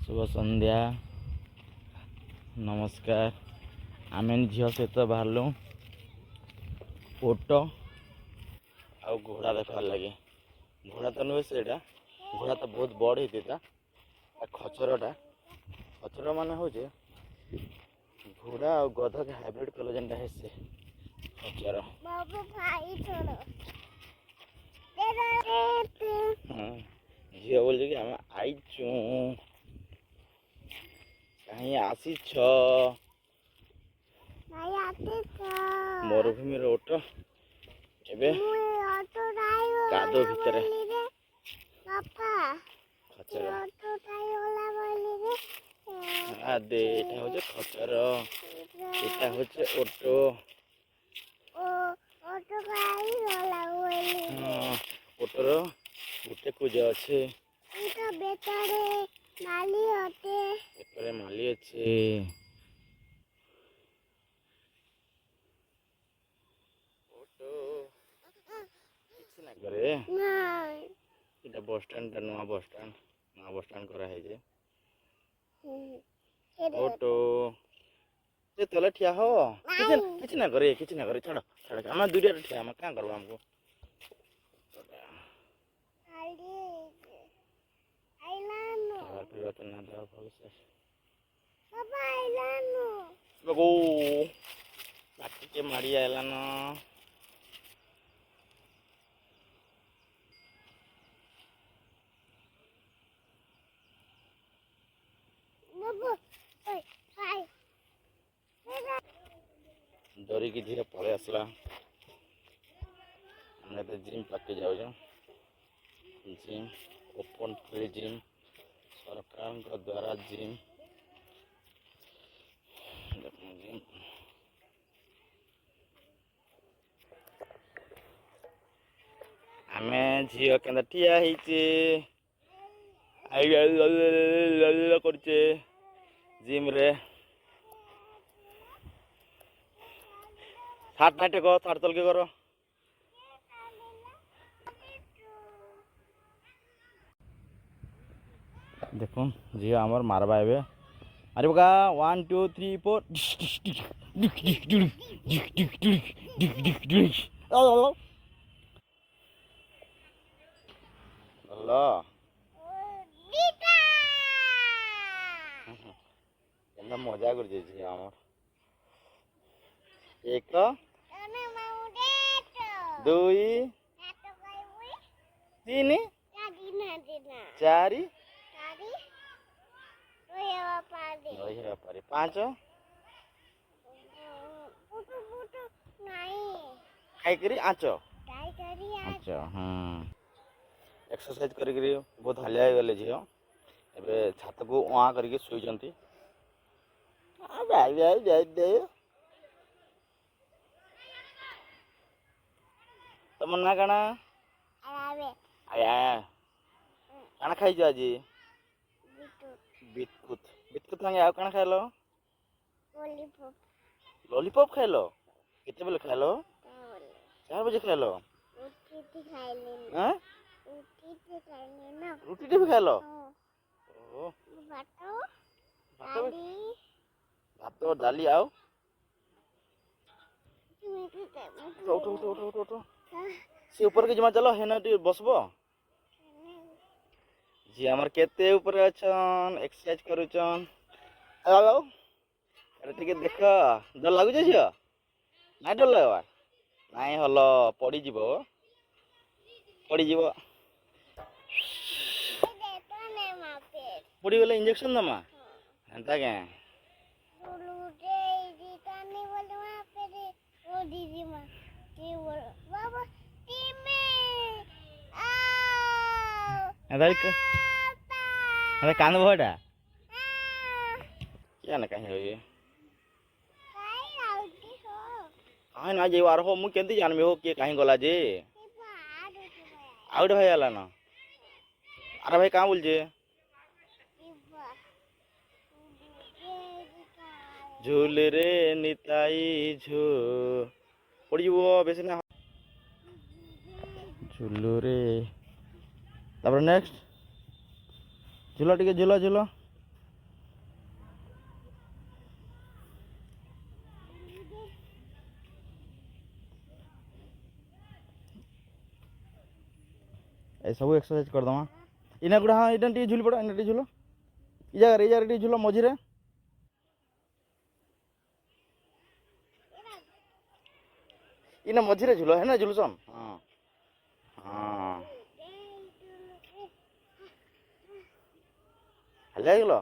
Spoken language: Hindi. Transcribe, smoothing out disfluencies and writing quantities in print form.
शुभ संध्या नमस्कार। आम झील सहित बाहर ओट आ घोड़ा देखा लगे। घोड़ा तो नुहे से घोड़ा तो बहुत बड़ होता। खचरटा खचर मान हूँ घोड़ा और गधा के हाइब्रिड कल जेनटा है से खचर। झील बोल कि आम आईचु कहीं आसी मरुभूमि ओट एबे कादो भितर खचर आदे एटा होचे खचर एटा होचे ओटो ओटर गुटे कुज अच्छे माली अच्छे इटा बस स्टैंड नुआ बस स्टैंड करा है जे ऑटो ये तले ठिया हो किछ ना करे छाड़ छाड़ हम दुरिया ठिया हम का करबा हमको बगो बाकी के मारी आयला ना डरी की धीरे पड़े आसला हमने तो जिम पाके जाओ जिम ओपन फ्री जिम सरकार द्वारा जिम जिम आमे झील के ठिया करचे जिम रे थाट ना टेको थाट तल के करो देखो झील आमर मारबा एबे अरे बगा 1 2 3 4 मजा कर एक दुई तीन चारि पाँच खाई आँच अच्छा हाँ एक्सरसाइज कर बहुत हालिया गले झील ए छात को उँ करके शुई तुम ना काना काना खाई आज बिस्कुट बिस्कुट संगे आउ काना खाइल लॉलीपॉप खाइल केते बेले खाइल 4 बजे खाइल रुटी भी खाइल भात डाली आउ उठ से ऊपर के जमा चलो हेना बसबो जी हमार केते ऊपर अछन एक्सरसाइज करूछन आओ अरे ठीक देख डर लागु जे झियो ना डर लगवा नाई हलो पड़ी जीवो पड़ी गले इंजेक्शन दमा एंता के अरे कान भटा क्या ना कहीं होई कहीं ना जेवार हो मु केंती जानबे हो के कहीं गला जे आउट भाई आला ना अरे भाई कहाँ बोल जे झूल रे निताई झू पड़ी वो बेसी ना झूल रे तब नेक्स्ट झूलो टिके झूलो ଏ ସବୁ ଏକ୍ସରସାଇଜ କରିଦେମା। ଇନା ଗୁଡ଼ା ହଁ ଏଇଟା ଟିକେ ଝୁଲି ପଡ଼, ଏଇନା ଟିକେ ଝୁଲ, ଏଇ ଜାଗାରେ ଟିକେ ଝୁଲ ମଝିରେ। ଇନା ମଝିରେ ଝୁଲ ହେନା ଝୁଲୁଛନ୍। ହଁ ହଁ ହାଲିଆ ହେଇଗଲ।